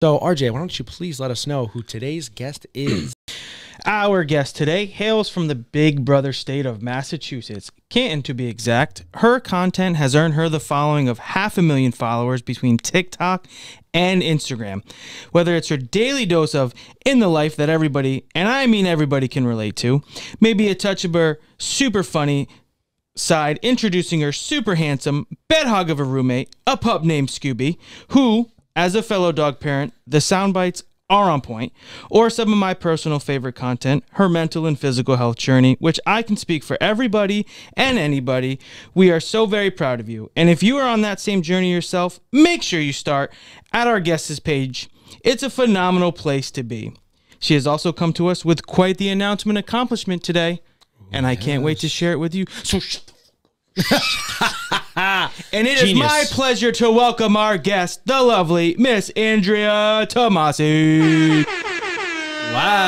So, RJ, why don't you please let us know who today's guest is? Our guest today hails from the Big Brother state of Massachusetts, Canton to be exact. Her content has earned her the following of 500,000 followers between TikTok and Instagram. Whether it's her daily dose of in the life that everybody, and I mean everybody, can relate to, maybe a touch of her super funny side, introducing her super handsome bed hog of a roommate, a pup named Scooby, who, as a fellow dog parent, the sound bites are on point, or some of my personal favorite content, her mental and physical health journey, which I can speak for everybody and anybody. We are so very proud of you. And if you are on that same journey yourself, make sure you start at our guest's page. It's a phenomenal place to be. She has also come to us with quite the announcement accomplishment today, and I can't wait to share it with you. So and it is my pleasure to welcome our guest, the lovely Miss Andrea Tomasi. Wow.